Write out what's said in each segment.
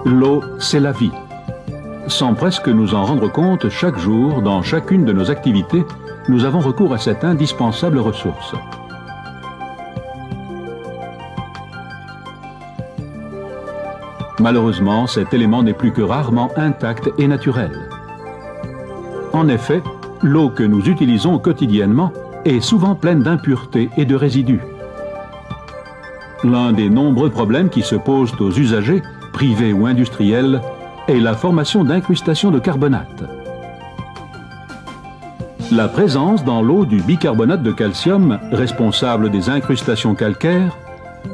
L'eau, c'est la vie. Sans presque nous en rendre compte, chaque jour, dans chacune de nos activités, nous avons recours à cette indispensable ressource. Malheureusement, cet élément n'est plus que rarement intact et naturel. En effet, l'eau que nous utilisons quotidiennement est souvent pleine d'impuretés et de résidus. L'un des nombreux problèmes qui se posent aux usagers, privés ou industriels, est la formation d'incrustations de carbonate. La présence dans l'eau du bicarbonate de calcium, responsable des incrustations calcaires,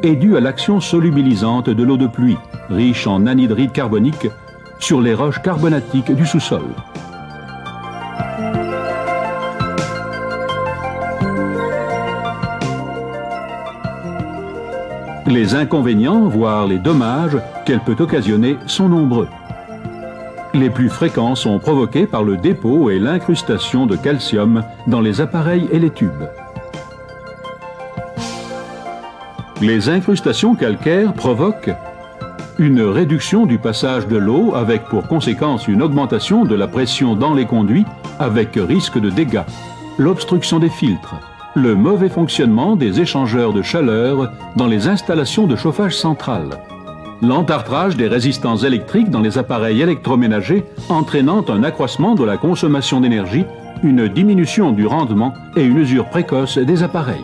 est due à l'action solubilisante de l'eau de pluie, riche en anhydride carbonique, sur les roches carbonatiques du sous-sol. Les inconvénients, voire les dommages qu'elle peut occasionner sont nombreux. Les plus fréquents sont provoqués par le dépôt et l'incrustation de calcium dans les appareils et les tubes. Les incrustations calcaires provoquent une réduction du passage de l'eau avec pour conséquence une augmentation de la pression dans les conduits avec risque de dégâts, l'obstruction des filtres, le mauvais fonctionnement des échangeurs de chaleur dans les installations de chauffage central, l'entartrage des résistants électriques dans les appareils électroménagers entraînant un accroissement de la consommation d'énergie, une diminution du rendement et une usure précoce des appareils.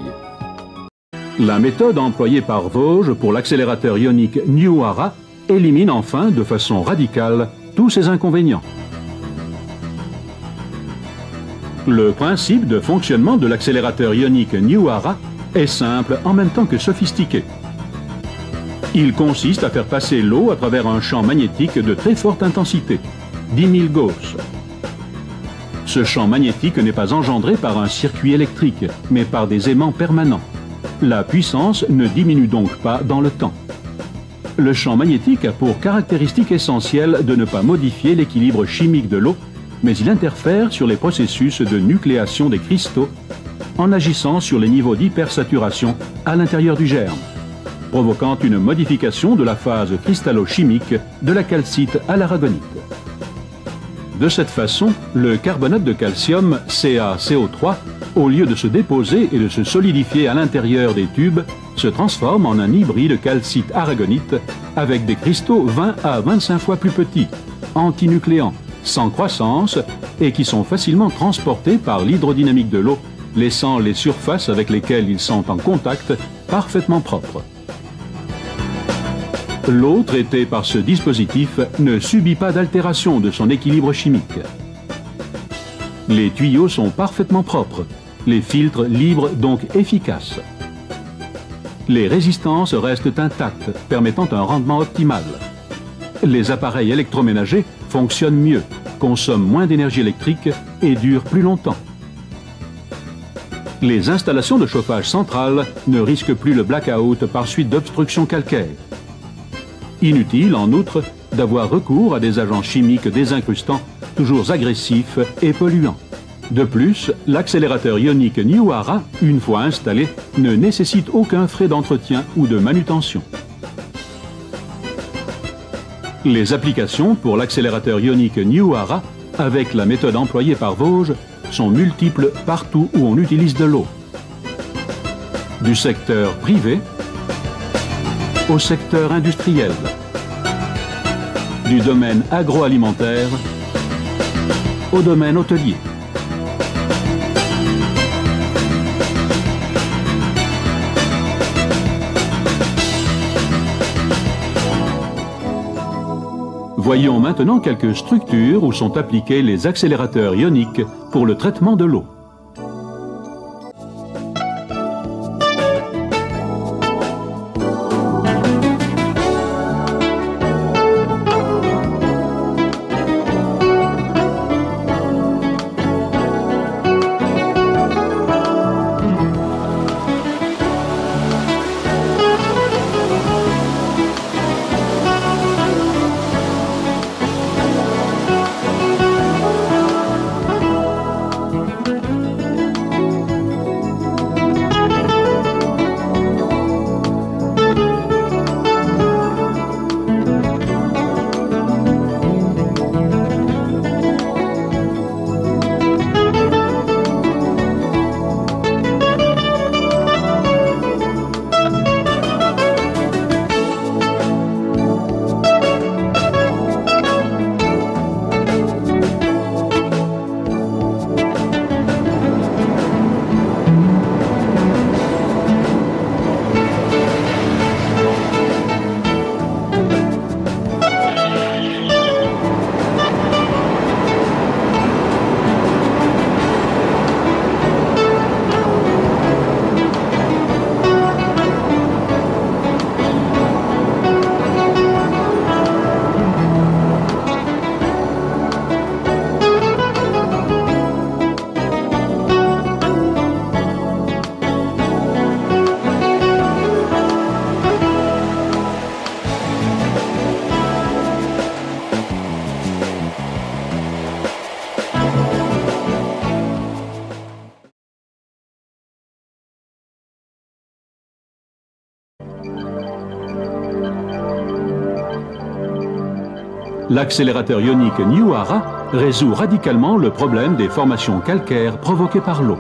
La méthode employée par Vosges pour l'accélérateur ionique New-Ara élimine enfin de façon radicale tous ces inconvénients. Le principe de fonctionnement de l'accélérateur ionique New-Ara est simple en même temps que sophistiqué. Il consiste à faire passer l'eau à travers un champ magnétique de très forte intensité, 10 000 Gauss. Ce champ magnétique n'est pas engendré par un circuit électrique, mais par des aimants permanents. La puissance ne diminue donc pas dans le temps. Le champ magnétique a pour caractéristique essentielle de ne pas modifier l'équilibre chimique de l'eau, mais il interfère sur les processus de nucléation des cristaux en agissant sur les niveaux d'hypersaturation à l'intérieur du germe, provoquant une modification de la phase cristallo-chimique de la calcite à l'aragonite. De cette façon, le carbonate de calcium CaCO3, au lieu de se déposer et de se solidifier à l'intérieur des tubes, se transforme en un hybride calcite-aragonite avec des cristaux 20 à 25 fois plus petits, antinucléants, sans croissance et qui sont facilement transportés par l'hydrodynamique de l'eau, laissant les surfaces avec lesquelles ils sont en contact parfaitement propres. L'eau traitée par ce dispositif ne subit pas d'altération de son équilibre chimique. Les tuyaux sont parfaitement propres, les filtres libres donc efficaces. Les résistances restent intactes, permettant un rendement optimal. Les appareils électroménagers fonctionnent mieux, consomment moins d'énergie électrique et durent plus longtemps. Les installations de chauffage central ne risquent plus le blackout par suite d'obstructions calcaires. Inutile, en outre, d'avoir recours à des agents chimiques désincrustants, toujours agressifs et polluants. De plus, l'accélérateur ionique New-Ara, une fois installé, ne nécessite aucun frais d'entretien ou de manutention. Les applications pour l'accélérateur ionique New-Ara, avec la méthode employée par Vosges, sont multiples partout où on utilise de l'eau. Du secteur privé au secteur industriel, du domaine agroalimentaire au domaine hôtelier. Voyons maintenant quelques structures où sont appliqués les accélérateurs ioniques pour le traitement de l'eau. L'accélérateur ionique NewAra résout radicalement le problème des formations calcaires provoquées par l'eau.